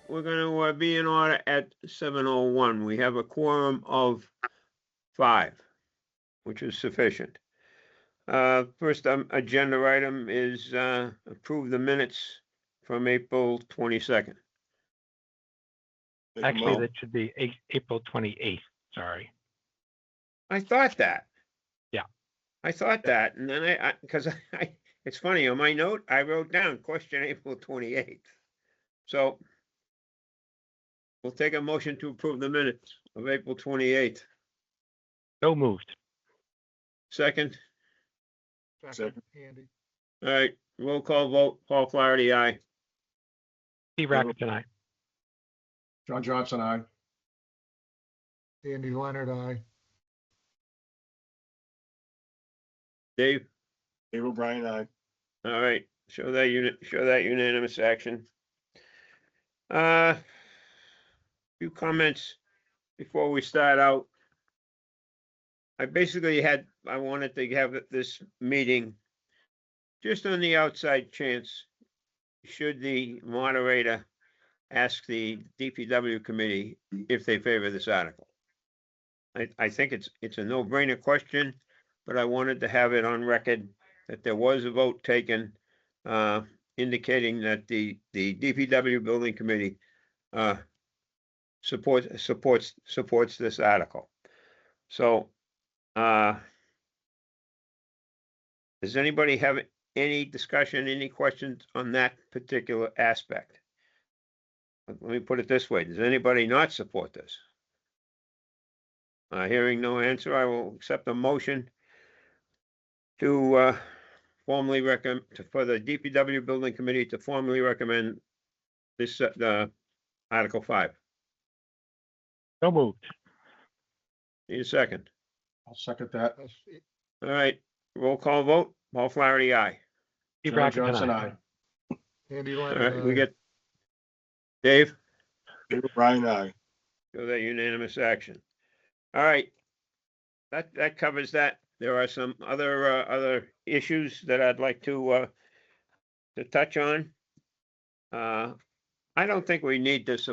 gonna be in order at 7:01. We have a quorum of 5, which is sufficient. First agenda item is approve the minutes from April 22nd. Actually, that should be April 28th. Sorry. I thought that. Yeah. I thought that, and then because it's funny, on my note, I wrote down question April 28th. So we'll take a motion to approve the minutes of April 28th. So moved. Second. Second, Andy. All right, roll call vote. Paul Flaherty, aye. Steve Rackett and I. John Johnson, aye. Andy Leonard, aye. Dave? Dave O'Brien, aye. All right, show that unanimous action. Few comments before we start out. I wanted to have this meeting just on the outside chance, should the moderator ask the DPW committee if they favor this article. I think it's a no-brainer question, but I wanted to have it on record that there was a vote taken indicating that the DPW Building Committee supports this article. So does anybody have any discussion, any questions on that particular aspect? Let me put it this way. Does anybody not support this? Hearing no answer, I will accept a motion to formally recommend for the DPW Building Committee to formally recommend this Article 5. So moved. Need a second? I'll second that. All right, roll call vote. Paul Flaherty, aye. Steve John Rackett and Johnson, I. aye. Andy All Leonard, right, we aye. get Dave. Dave O'Brien, aye. Show that unanimous action. All right, that covers that. There are some other issues that I'd like to touch on. I don't think we need this.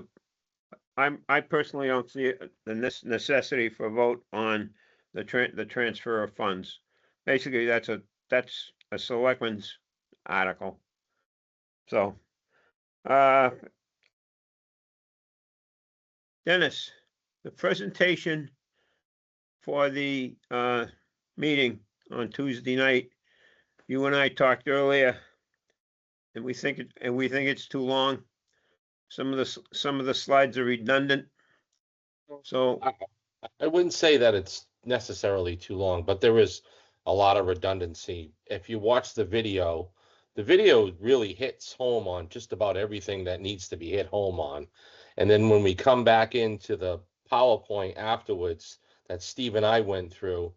I personally don't see the necessity for a vote on the transfer of funds. Basically, that's a selectman's article. So, Dennis, the presentation for the meeting on Tuesday night, you and I talked earlier, and we think it's too long. Some of the slides are redundant. So I wouldn't say that it's necessarily too long, but there is a lot of redundancy. If you watch the video really hits home on just about everything that needs to be hit home on. And then when we come back into the PowerPoint afterwards that Steve and I went through,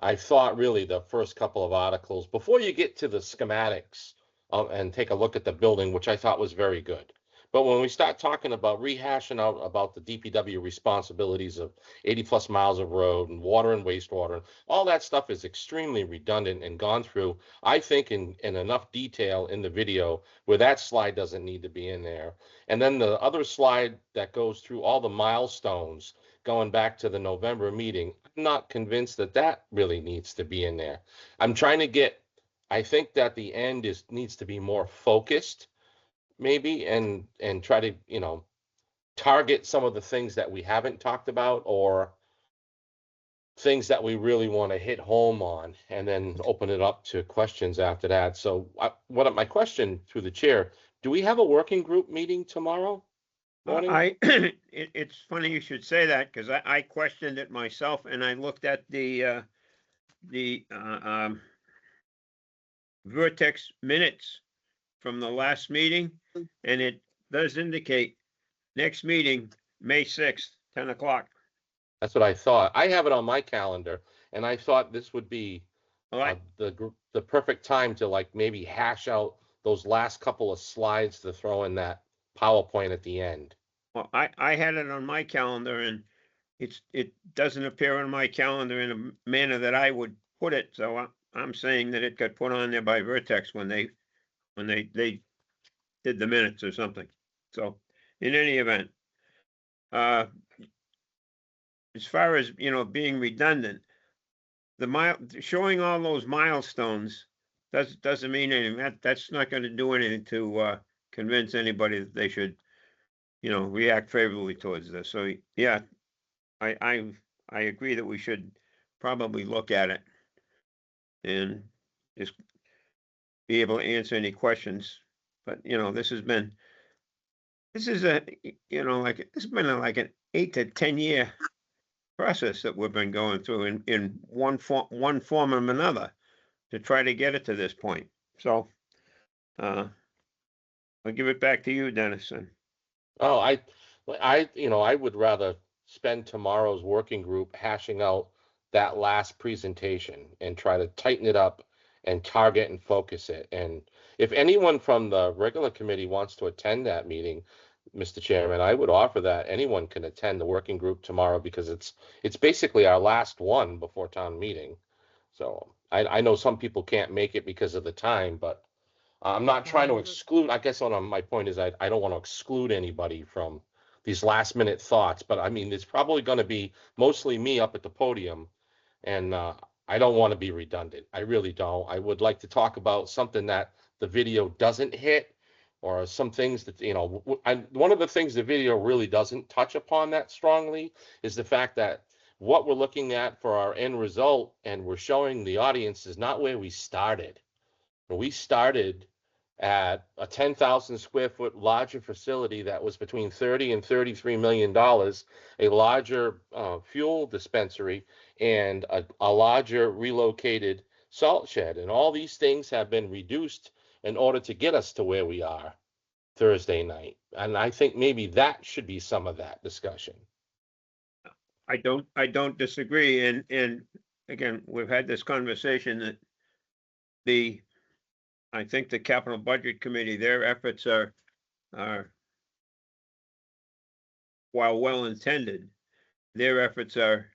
I thought really the first couple of articles, before you get to the schematics and take a look at the building, which I thought was very good. But when we start talking about rehashing out about the DPW responsibilities of 80 plus miles of road and water and wastewater, all that stuff is extremely redundant and gone through, I think, in enough detail in the video where that slide doesn't need to be in there. And then the other slide that goes through all the milestones going back to the November meeting, I'm not convinced that that really needs to be in there. I'm trying to get, I think that the end needs to be more focused, maybe, and try to, target some of the things that we haven't talked about or things that we really want to hit home on, and then open it up to questions after that. So my question through the chair, do we have a working group meeting tomorrow morning? It's funny you should say that, because I questioned it myself, and I looked at the Vertex minutes from the last meeting, and it does indicate next meeting, May 6th, 10 o'clock. That's what I thought. I have it on my calendar, and I thought this would be the perfect time to maybe hash out those last couple of slides to throw in that PowerPoint at the end. Well, I had it on my calendar, and it doesn't appear on my calendar in a manner that I would put it. So I'm saying that it got put on there by Vertex when they did the minutes or something. So in any event, as far as, being redundant, showing all those milestones doesn't mean anything. That's not gonna do anything to, convince anybody that they should, react favorably towards this. So, yeah, I agree that we should probably look at it and just be able to answer any questions. But, this has been this is like an 8 to 10 year process that we've been going through in one form or another to try to get it to this point. So, I'll give it back to you, Dennison. Oh, I would rather spend tomorrow's working group hashing out that last presentation and try to tighten it up and target and focus it. And if anyone from the regular committee wants to attend that meeting, Mr. Chairman, I would offer that anyone can attend the working group tomorrow because it's basically our last one before town meeting. So I know some people can't make it because of the time, but I'm not trying to exclude, I guess my point is I don't want to exclude anybody from these last minute thoughts, but I mean, it's probably going to be mostly me up at the podium. And I don't want to be redundant. I really don't. I would like to talk about something that the video doesn't hit or some things that, one of the things the video really doesn't touch upon that strongly is the fact that what we're looking at for our end result and we're showing the audience is not where we started. We started at a 10,000 square foot larger facility that was between 30 and $33 million, a larger fuel dispensary, and a larger relocated salt shed. And all these things have been reduced in order to get us to where we are Thursday night. And I think maybe that should be some of that discussion. I don't disagree. And again, we've had this conversation that I think the Capital Budget Committee, their efforts are while well intended, their efforts are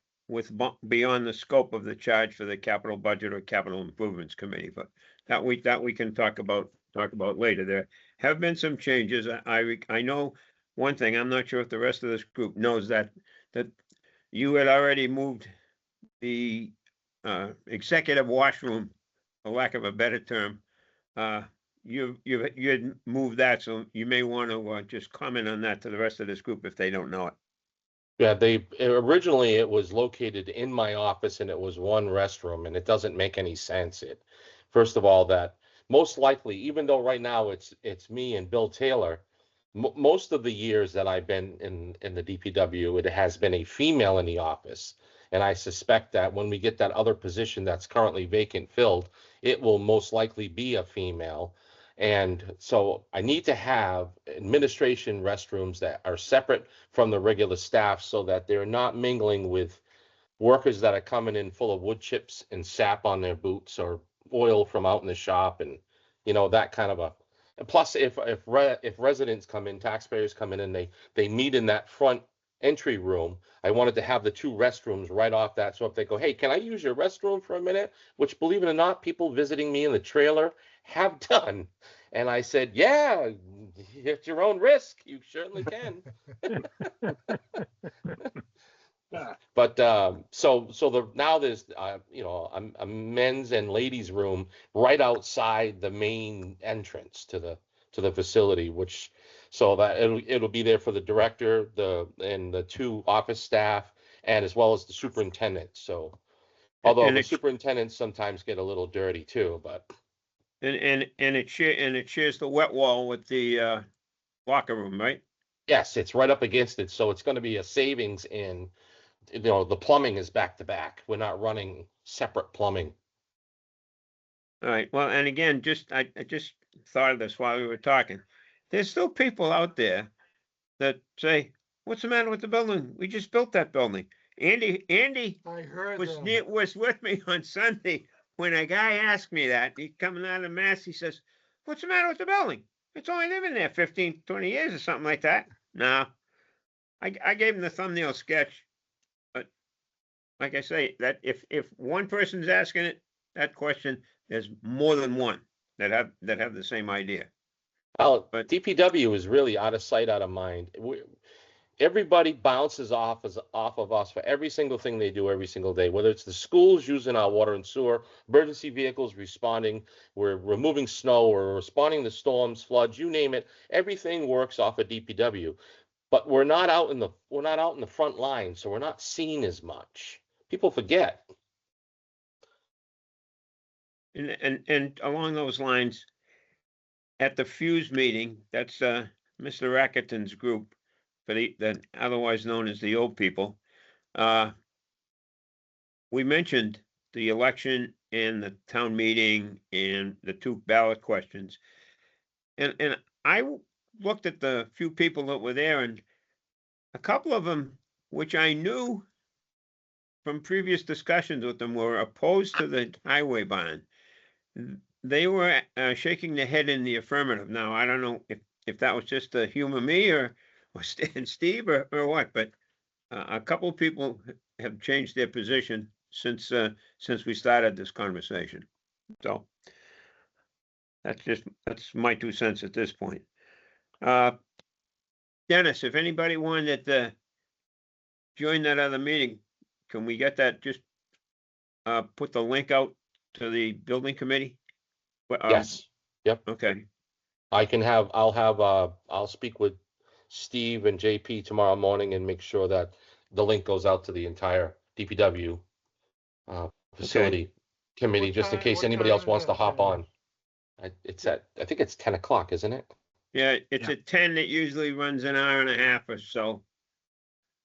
beyond the scope of the charge for the Capital Budget or Capital Improvements Committee. But that we can talk about later. There have been some changes. I know one thing. I'm not sure if the rest of this group knows that you had already moved the executive washroom, for lack of a better term. You had moved that, so you may want to just comment on that to the rest of this group if they don't know it. Yeah, originally it was located in my office and it was one restroom, and it doesn't make any sense. First of all, that most likely, even though right now it's me and Bill Taylor, most of the years that I've been in the DPW, it has been a female in the office. And I suspect that when we get that other position that's currently vacant filled, it will most likely be a female. And so I need to have administration restrooms that are separate from the regular staff so that they're not mingling with workers that are coming in full of wood chips and sap on their boots or oil from out in the shop and, that kind of a. And plus, if residents come in, taxpayers come in and they meet in that front entry room, I wanted to have the two restrooms right off that. So if they go, hey, can I use your restroom for a minute? Which, believe it or not, people visiting me in the trailer have done. And I said, yeah, at your own risk, you certainly can. But now there's a men's and ladies room right outside the main entrance to the facility, which so that it'll be there for the director, and the two office staff, and as well as the superintendent. So although the superintendents sometimes get a little dirty too, but and it shares the wet wall with the locker room, right? Yes, it's right up against it, so it's going to be a savings in. The plumbing is back to back. We're not running separate plumbing. All right. Well, and again, I just thought of this while we were talking. There's still people out there that say, "What's the matter with the building? We just built that building." Andy I heard was with me on Sunday when a guy asked me that. He's coming out of Mass. He says, "What's the matter with the building? It's only living there 15, 20 years or something like that." No, I gave him the thumbnail sketch. Like I say, that if one person's asking that question, there's more than one that have the same idea. Well, But- DPW is really out of sight, out of mind. Everybody bounces off of us for every single thing they do every single day, whether it's the schools using our water and sewer, emergency vehicles responding, we're removing snow, or responding to storms, floods, you name it. Everything works off of DPW, but we're not out in the front line, so we're not seen as much. People forget. And along those lines, at the Fuse meeting, that's Mr. Rackerton's group, for the otherwise known as the old people. We mentioned the election and the town meeting and the 2 ballot questions. And I looked at the few people that were there, and a couple of them, which I knew from previous discussions with them, were opposed to the highway bond. They were shaking their head in the affirmative. Now, I don't know if that was just a humor me or Steve or what, but a couple of people have changed their position since we started this conversation. So that's my 2 cents at this point. Dennis, if anybody wanted to join that other meeting, can we get that? Just put the link out to the building committee? Yes. Yep. Okay. I'll speak with Steve and JP tomorrow morning and make sure that the link goes out to the entire DPW facility committee, What just in time- case what anybody time else is wants to it, hop Dennis? on. I think it's 10 o'clock, isn't it? Yeah, it's Yeah. at 10. It usually runs an hour and a half or so.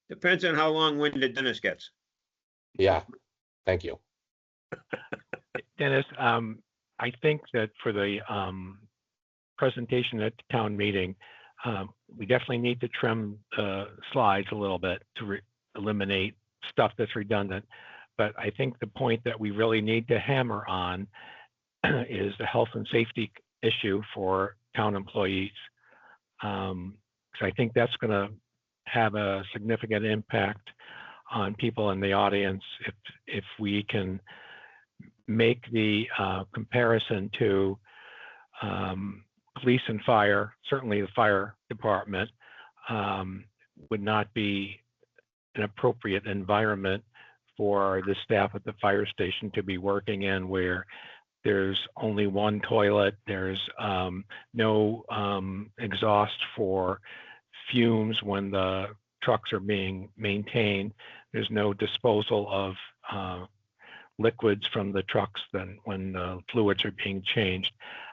Depends on how long-winded Dennis gets. Yeah. Thank you. Dennis, I think that for the presentation at the town meeting, we definitely need to trim slides a little bit to eliminate stuff that's redundant. But I think the point that we really need to hammer on is the health and safety issue for town employees. So I think that's going to have a significant impact on people in the audience if we can make the comparison to police and fire. Certainly the fire department would not be an appropriate environment for the staff at the fire station to be working in, where there's only one toilet, there's no exhaust for fumes when the trucks are being maintained, there's no disposal of liquids from the trucks when the fluids are being changed.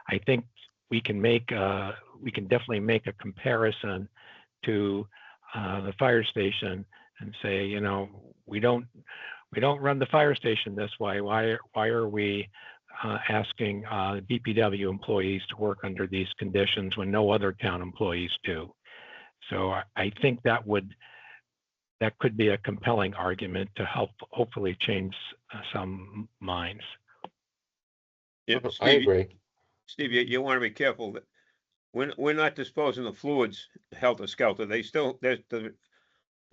I think we can definitely make a comparison to the fire station and say, you know, we don't run the fire station this way. Why are we asking DPW employees to work under these conditions when no other town employees do? So I think that could be a compelling argument to help hopefully change some minds. Yeah, I Steve, agree. Steve, you want to be careful that we're not disposing of fluids helter-skelter. They're still They're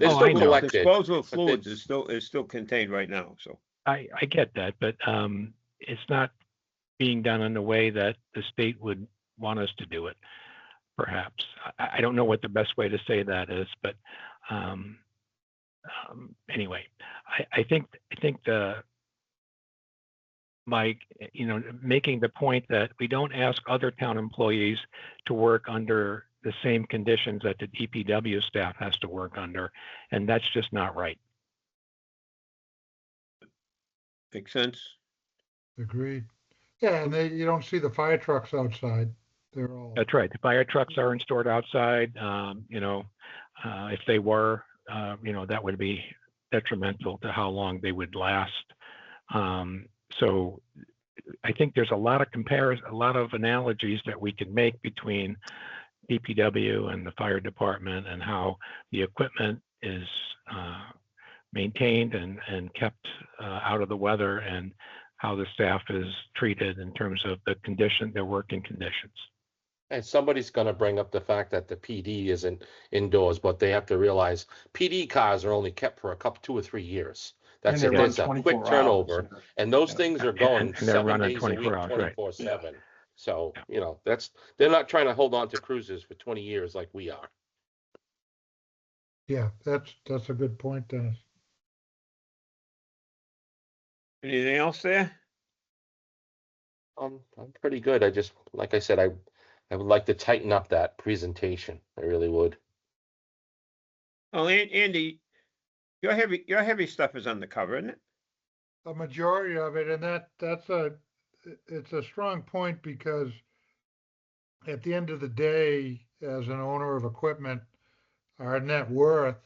Oh, still I know. collected. disposal of but fluids it's- is still contained right now. So I get that, but it's not being done in a way that the state would want us to do it, perhaps. I don't know what the best way to say that is, but anyway, I think making the point that we don't ask other town employees to work under the same conditions that the DPW staff has to work under, and that's just not right. makes sense. Agreed. Yeah, and you don't see the fire trucks outside. They're all, That's right. The fire trucks aren't stored outside. If they were, that would be detrimental to how long they would last. So I think there's a lot of analogies that we can make between DPW and the fire department and how the equipment is maintained and kept out of the weather, and how the staff is treated in terms of their working conditions. And somebody's going to bring up the fact that the PD isn't indoors, but they have to realize PD cars are only kept for 2 or 3 years. And That's they it. run There's a 24 quick turnover, hours. and those things are going And they're 7 running days a week, 24 hours, right. 24/7. So, you know, they're not trying to hold on to cruisers for 20 years like we are. Yeah, that's a good point, Dennis. Anything else there? I'm pretty good. I just, like I said, I would like to tighten up that presentation. I really would. Oh, Andy, your heavy stuff is undercover, isn't it? A majority of it, and it's a strong point because at the end of the day, as an owner of equipment, our net worth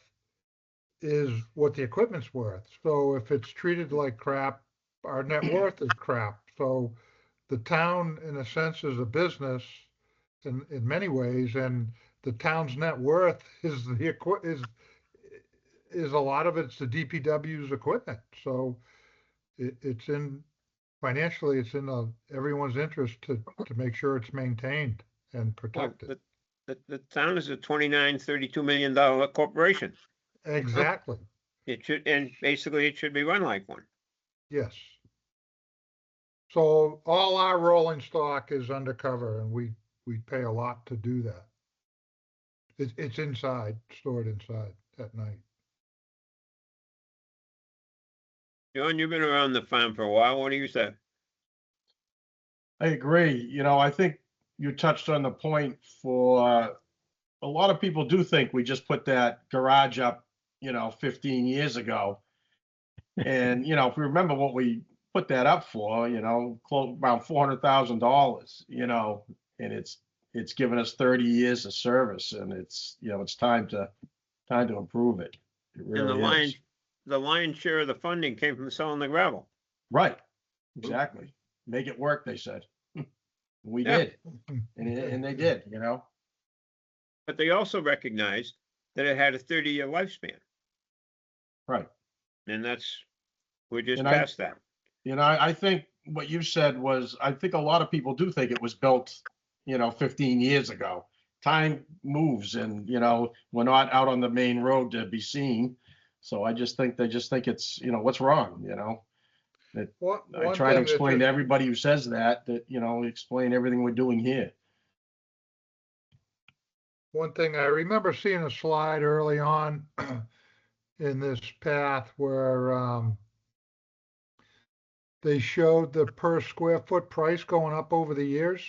is what the equipment's worth. So if it's treated like crap, our net worth is crap. So the town, in a sense, is a business in many ways, and the town's net worth is is a lot of it's the DPW's equipment. So it's in financially, it's in everyone's interest to make sure it's maintained and Well, protected. the town is a $32 million corporation. Exactly. It should, and basically it should be run like one. Yes. So all our rolling stock is undercover, and we pay a lot to do that. It's inside, stored inside at night. John, you've been around the farm for a while. What do you say? I agree. You know, I think you touched on the point for a lot of people do think we just put that garage up, 15 years ago. And, if we remember what we put that up for, close around $400,000, and it's given us 30 years of service, and it's time to improve it. It And really is. the lion's share of the funding came from selling the gravel. Right. Exactly. Make it work, they said. We Yeah. did. And they did, But they also recognized that it had a 30-year lifespan. Right. And we're just And I- past that. I think what you said was, I think a lot of people do think it was built, 15 years ago. Time moves and, we're not out on the main road to be seen. So I just think they just think it's, what's wrong, I try to explain to everybody who says that, explain everything we're doing here. One thing, I remember seeing a slide early on in this path where they showed the per square foot price going up over the years.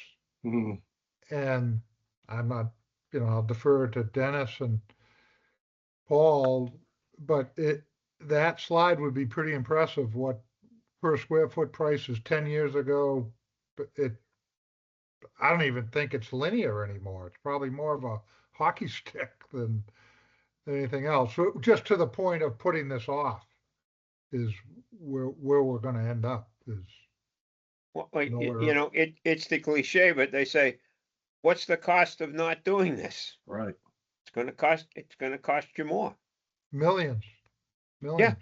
Mhm. And I'm not, I'll defer to Dennis and Paul, but that slide would be pretty impressive, what per square foot prices 10 years ago. But I don't even think it's linear anymore. It's probably more of a hockey stick than anything else. So just to the point of putting this off is where we're going to end up is Well, like, nowhere. it's the cliche, but they say, what's the cost of not doing this? Right. It's going to cost you more. Millions. Yeah.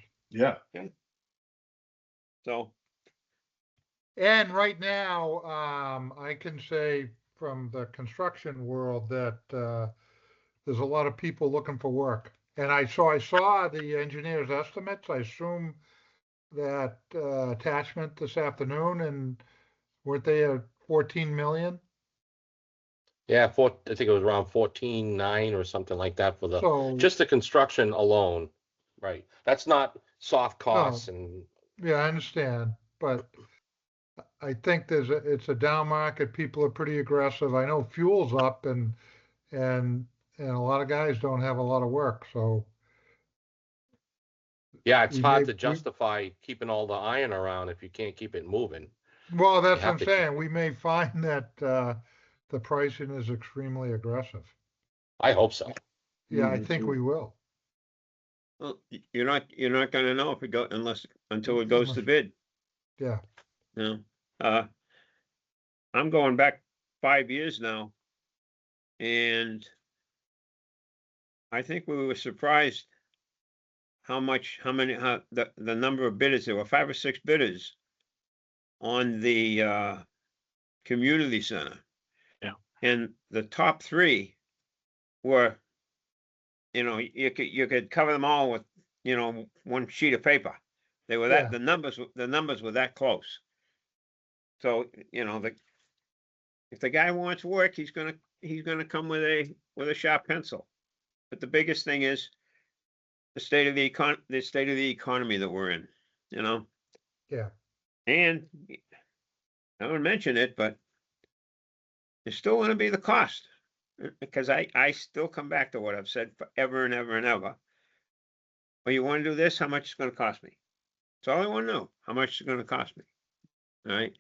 So, And right now, I can say from the construction world that there's a lot of people looking for work. And I saw the engineer's estimates. I assume that attachment this afternoon, and weren't they at 14 million? Yeah, I think it was around 14.9 or something like that for So just the construction alone. Right. That's not soft costs and yeah, I understand, but I think it's a down market. People are pretty aggressive. I know fuel's up, and a lot of guys don't have a lot of work. So yeah, it's we hard may, to justify keeping all the iron around if you can't keep it moving. well, You that's what have I'm to saying. We may find that the pricing is extremely aggressive. I hope so. Yeah, I Me think too. we will. well, you're not going to know if until it goes to bid. Yeah. No. I'm going back 5 years now, and I think we were surprised how the number of bidders. There were 5 or 6 bidders on the community center. Yeah. And the top 3 were, you could cover them all with, one sheet of paper. They were Yeah. the numbers were that close. So, If the guy wants work, he's gonna come with a sharp pencil. But the biggest thing is the state of the economy that we're in, you know? Yeah. And I don't mention it, but there's still gonna be the cost. Because I still come back to what I've said forever and ever and ever. Well, you wanna do this, how much it's gonna cost me? That's all I wanna know, how much it's gonna cost me. All right?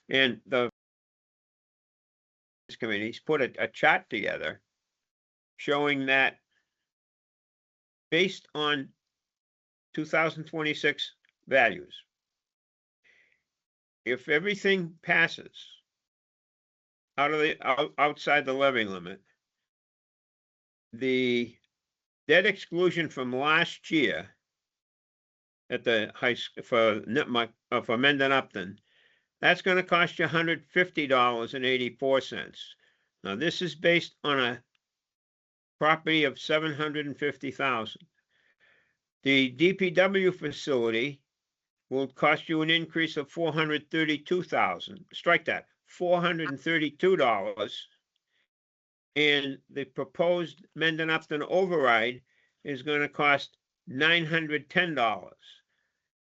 And the committee's put a chart together showing that based on 2026 values, if everything passes outside the levy limit, the debt exclusion from last year at the high school for Mendon Upton, that's going to cost you $150.84. Now, this is based on a property of $750,000. The DPW facility will cost you an increase of $432,000. Strike that, $432. And the proposed Mendon Upton override is going to cost $910.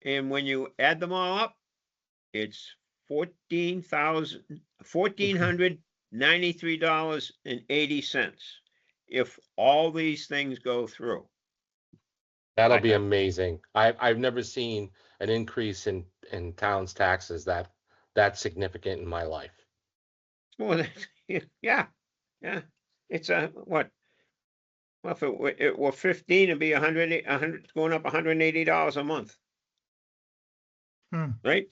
And when you add them all up, it's $1,493.80 if all these things go through. That'll be amazing. I've never seen an increase in town's taxes that significant in my life. It's more than, yeah. It's what? Well, if it were 15, it'd be 100 going up $180 a month. Right?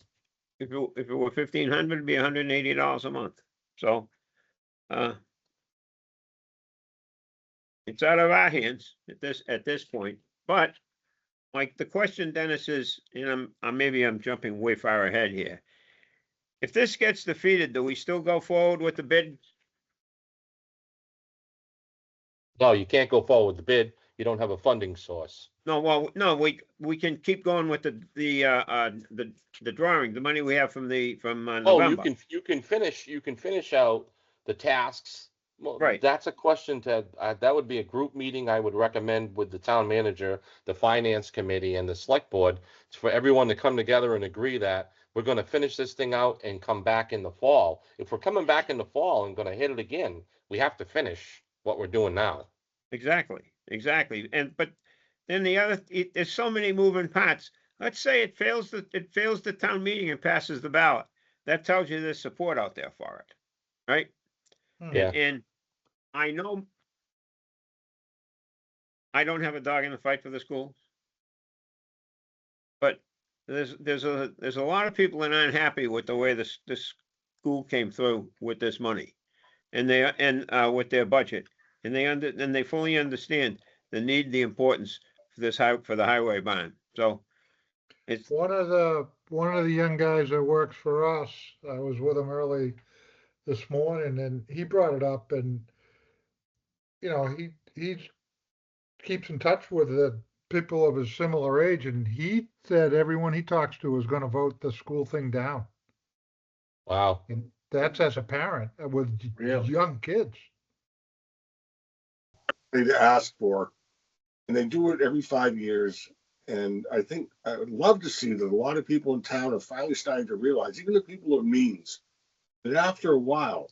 If it were 1,500, it'd be $180 a month. So, it's out of our hands at this point. But like the question, Dennis, is, and maybe I'm jumping way far ahead here. If this gets defeated, do we still go forward with the bid? No, you can't go forward with the bid. You don't have a funding source. No, well, no, we can keep going with the drawing, the money we have from November. Oh, you can finish out the tasks. Well, Right. That's a question that would be a group meeting I would recommend with the town manager, the finance committee, and the select board. It's for everyone to come together and agree that we're going to finish this thing out and come back in the fall. If we're coming back in the fall and going to hit it again, we have to finish what we're doing now. Exactly. But then there's so many moving parts. Let's say it fails the town meeting and passes the ballot. That tells you there's support out there for it, right? Yeah. And I know I don't have a dog in the fight for the schools, but there's a lot of people that aren't happy with the way this school came through with this money, and with their budget, and they fully understand the need, the importance for the highway bond. So it's one of the young guys that works for us. I was with him early this morning, and he brought it up, and he keeps in touch with the people of his similar age, and he said everyone he talks to is going to vote the school thing down. Wow. And that's as a parent with young kids. They ask for, and they do it every 5 years. And I think I would love to see that a lot of people in town are finally starting to realize, even the people of means, that after a while,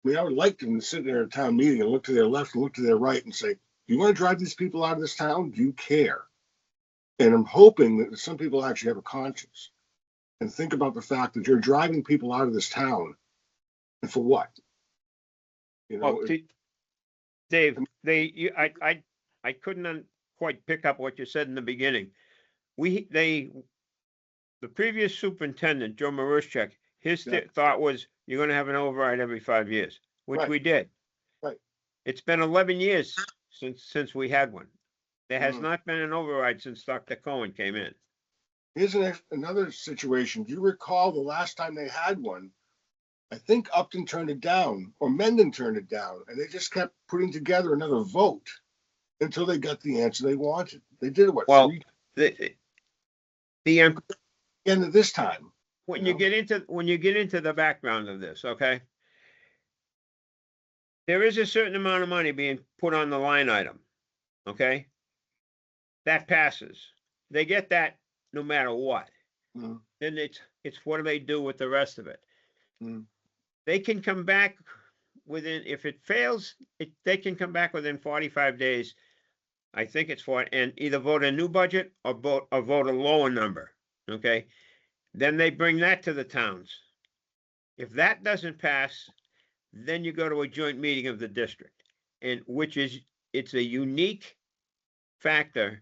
I would like them to sit there at a town meeting and look to their left and look to their right and say, do you want to drive these people out of this town? Do you care? And I'm hoping that some people actually have a conscience and think about the fact that you're driving people out of this town, and for what? Dave, I couldn't quite pick up what you said in the beginning. The previous superintendent, Joe Maruschek, his thought was you're going to have an override every 5 years, which we did. Right. It's been 11 years since we had one. There has not been an override since Dr. Cohen came in. Here's another situation. Do you recall the last time they had one? I think Upton turned it down, or Mendon turned it down, and they just kept putting together another vote until they got the answer they wanted. They did it, the end of this time. When you get into the background of this, okay, there is a certain amount of money being put on the line item, okay? That passes. They get that no matter what. Mm. Then it's what do they do with the rest of it? Mm. They can come back within, if it fails, they can come back within 45 days. I think it's for, and either vote a new budget or vote a lower number, okay? Then they bring that to the towns. If that doesn't pass, then you go to a joint meeting of the district, and it's a unique factor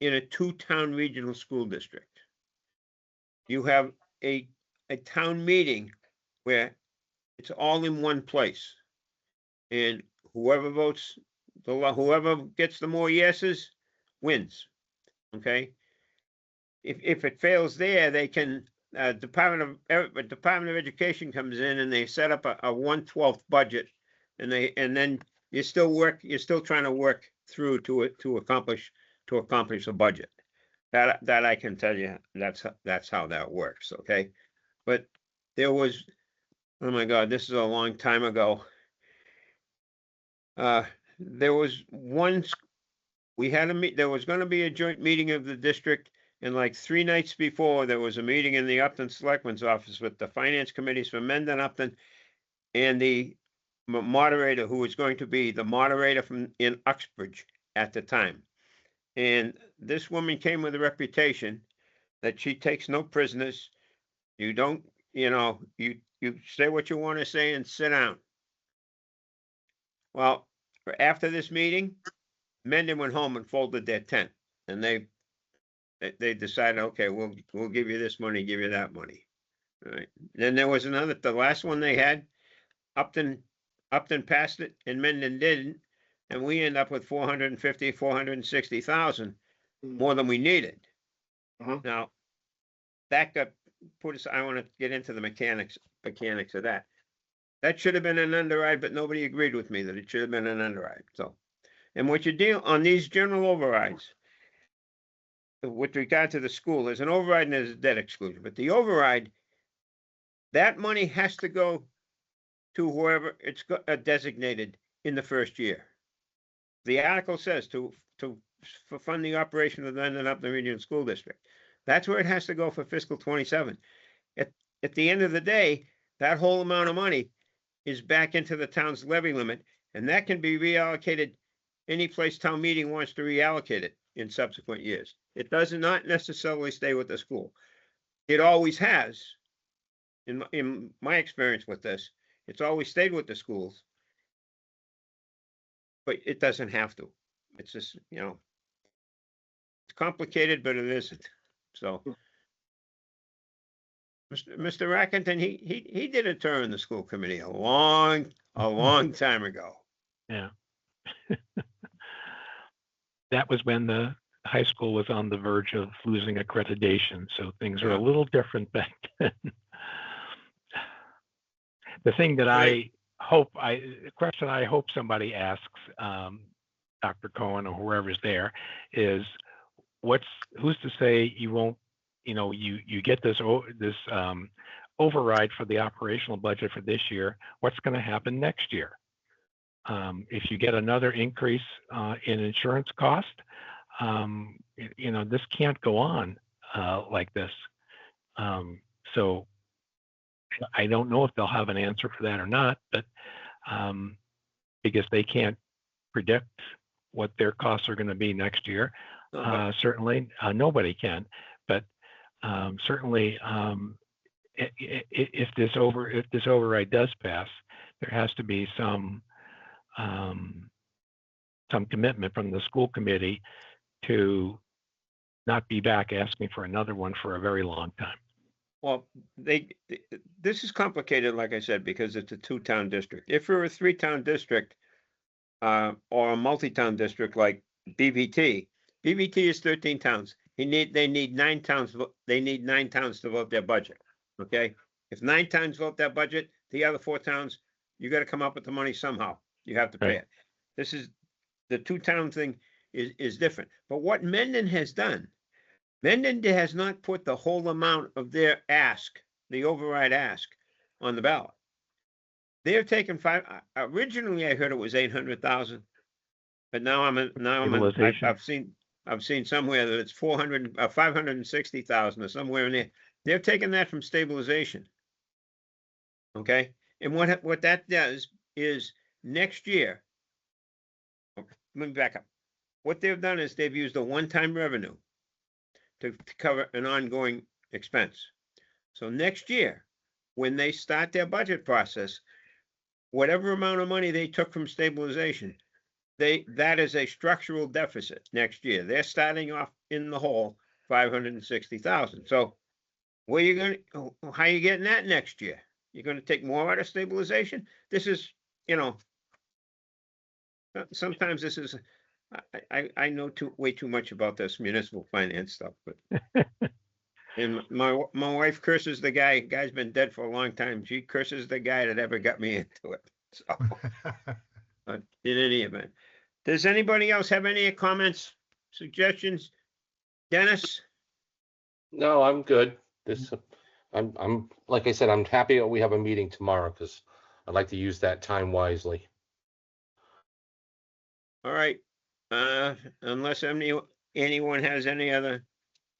in a two-town regional school district. You have a town meeting where it's all in one place. And whoever votes, whoever gets the more yeses wins, okay? If it fails there, they can, Department of Education comes in and they set up a 1/12 budget, and then you're still trying to work through to accomplish a budget. That I can tell you, that's how that works, okay? But there was, oh my God, this is a long time ago. There was there was gonna be a joint meeting of the district, and like 3 nights before, there was a meeting in the Upton Selectman's office with the finance committees from Mendon, Upton, and the moderator, who was going to be the moderator in Uxbridge at the time. And this woman came with a reputation that she takes no prisoners. You don't, you say what you want to say and sit down. Well, after this meeting, Mendon went home and folded their tent, and they decided, okay, we'll give you this money, give you that money. All right. Then there was the last one they had, Upton passed it and Mendon didn't, and we end up with 460,000 more than we needed. Uh-huh. Now, that got put aside. I want to get into the mechanics of that. That should have been an underride, but nobody agreed with me that it should have been an underride. So, and what you deal on these general overrides, with regard to the school, there's an override and there's a debt exclusion. But the override, that money has to go to whoever it's designated in the first year. The article says to fund the operation of the Mendon Upton Regional School District. That's where it has to go for fiscal 27. At the end of the day, that whole amount of money is back into the town's levy limit, and that can be reallocated any place town meeting wants to reallocate it in subsequent years. It does not necessarily stay with the school. It always has. In my experience with this, it's always stayed with the schools, but it doesn't have to. It's just, it's complicated, but it isn't. So, Mr. Rackington, he did a tour in the school committee a long time ago. Yeah. That was when the high school was on the verge of losing accreditation, so things are a little different back then. The thing that the question I hope somebody asks Dr. Cohen or whoever's there is, who's to say you won't, you get this override for the operational budget for this year, what's going to happen next year? If you get another increase in insurance cost, this can't go on like this. So I don't know if they'll have an answer for that or not, but because they can't predict what their costs are going to be next year. Certainly, nobody can. But certainly, if this override does pass, there has to be some commitment from the school committee to not be back asking for another one for a very long time. Well, this is complicated, like I said, because it's a 2-town district. If we're a 3-town district or a multi-town district like BVT is 13 towns. They need 9 towns. They need 9 towns to vote their budget. Okay, if 9 towns vote that budget, the other 4 towns, you got to come up with the money somehow. You have to pay it. This is the 2-town thing is different. But what Mendon has done, Mendon has not put the whole amount of their ask, the override ask, on the ballot. They're taking originally I heard it was 800,000. But now Stabilization. I've seen somewhere that it's 560,000 or somewhere in there. They're taking that from stabilization. Okay, and what that does is next year, let me back up. What they've done is they've used a one-time revenue to cover an ongoing expense. So next year, when they start their budget process, whatever amount of money they took from stabilization, that is a structural deficit next year. They're starting off in the hole 560,000. So how are you getting that next year? You're going to take more out of stabilization? This is, sometimes this is, I know way too much about this municipal finance stuff, but and my wife curses the guy. Guy's been dead for a long time. She curses the guy that ever got me into it. So, but in any event, does anybody else have any comments, suggestions? Dennis? No, I'm good. I'm like I said, I'm happy that we have a meeting tomorrow because I'd like to use that time wisely. All right. Unless anyone has any other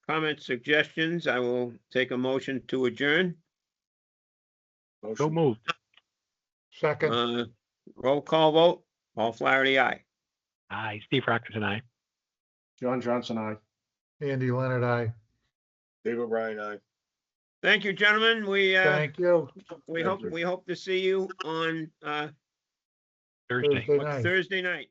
comments, suggestions, I will take a motion to adjourn. So Motion. moved. Second, Roll call vote. Paul Flaherty, aye. Aye, Steve Rockers and I. John Johnson, aye. Andy Leonard, aye. David O'Brien, aye. Thank you, gentlemen. We Thank you. we Thank hope you. we hope to see you on Thursday. Thursday night. Thursday night.